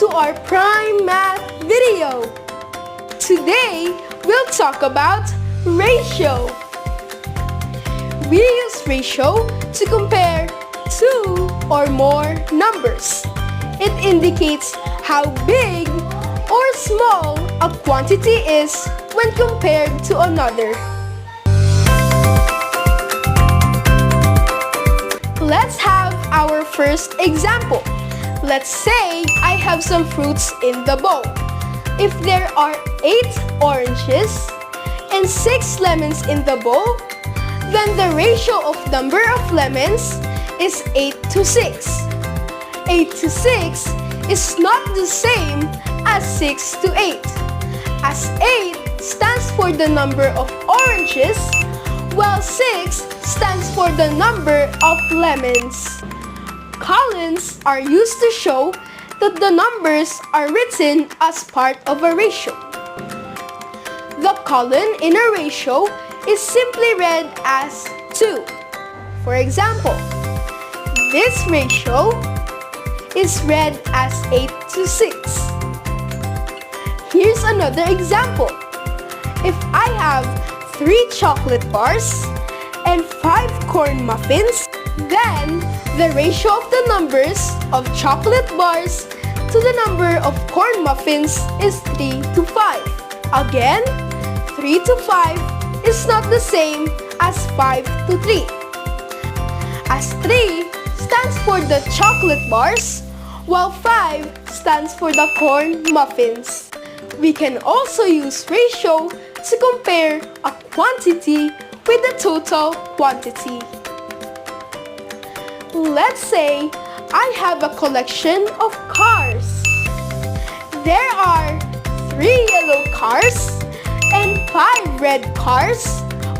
to our Prime Math video. Today, we'll talk about ratio. We use ratio to compare two or more numbers. It indicates how big or small a quantity is when compared to another. Let's have our first example. Let's say I have some fruits in the bowl. If there are 8 oranges and 6 lemons in the bowl, then the ratio of number of lemons is 8 to 6. 8 to 6 is not the same as 6 to 8, as 8 stands for the number of oranges, while 6 stands for the number of lemons. Colons are used to show that the numbers are written as part of a ratio. The colon in a ratio is simply read as 2. For example, this ratio is read as 8 to 6. Here's another example. If I have 3 chocolate bars and 5 corn muffins, then the ratio of the numbers of chocolate bars to the number of corn muffins is 3 to 5. Again, 3 to 5 is not the same as 5 to 3. As 3 stands for the chocolate bars, while 5 stands for the corn muffins. We can also use ratio to compare a quantity with the total quantity. Let's say I have a collection of cars. There are 3 yellow cars and 5 red cars,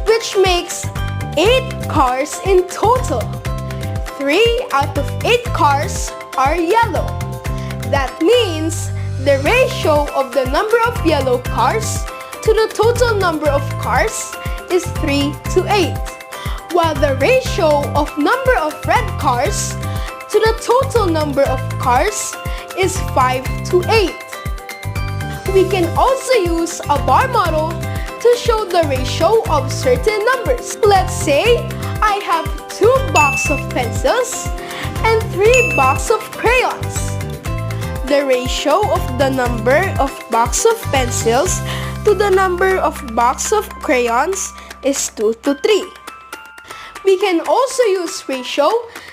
which makes 8 cars in total. 3 out of 8 cars are yellow. That means the ratio of the number of yellow cars to the total number of cars is 3 to 8, while the ratio of number of red cars to the total number of cars is 5 to 8. We can also use a bar model to show the ratio of certain numbers. Let's say I have 2 boxes of pencils and 3 boxes of crayons. The ratio of the number of boxes of pencils to the number of boxes of crayons is 2 to 3. We can also use ratio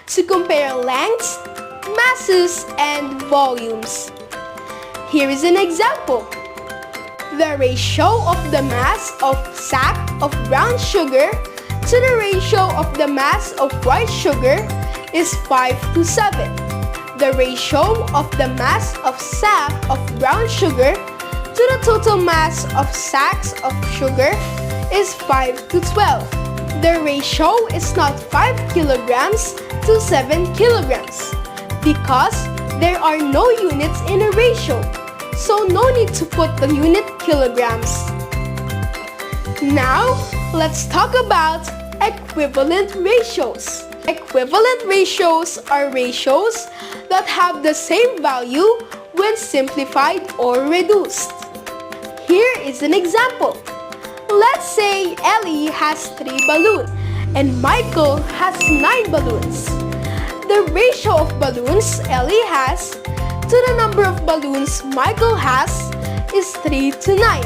to compare lengths, masses, and volumes. Here is an example. The ratio of the mass of sack of brown sugar to the ratio of the mass of white sugar is 5 to 7. The ratio of the mass of sack of brown sugar to the total mass of sacks of sugar is 5 to 12. The ratio is not 5 kilograms to 7 kilograms because there are no units in a ratio, so no need to put the unit kilograms. Now, let's talk about equivalent ratios. Equivalent ratios are ratios that have the same value when simplified or reduced. Here is an example. Let's say Ellie has 3 balloons and Michael has 9 balloons. The ratio of balloons Ellie has to the number of balloons Michael has is 3 to 9.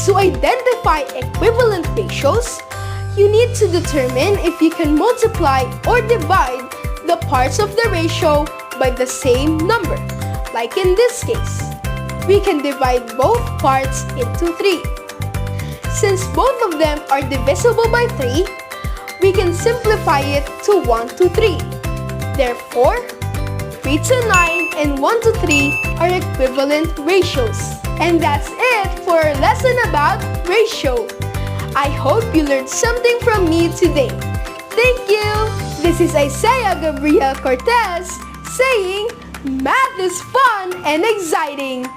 To identify equivalent ratios, you need to determine if you can multiply or divide the parts of the ratio by the same number. Like in this case, we can divide both parts into 3. Since both of them are divisible by 3, we can simplify it to 1 to 3. Therefore, 3 to 9 and 1 to 3 are equivalent ratios. And that's it for our lesson about ratio. I hope you learned something from me today. Thank you! This is Gabrielle Cortez saying, math is fun and exciting!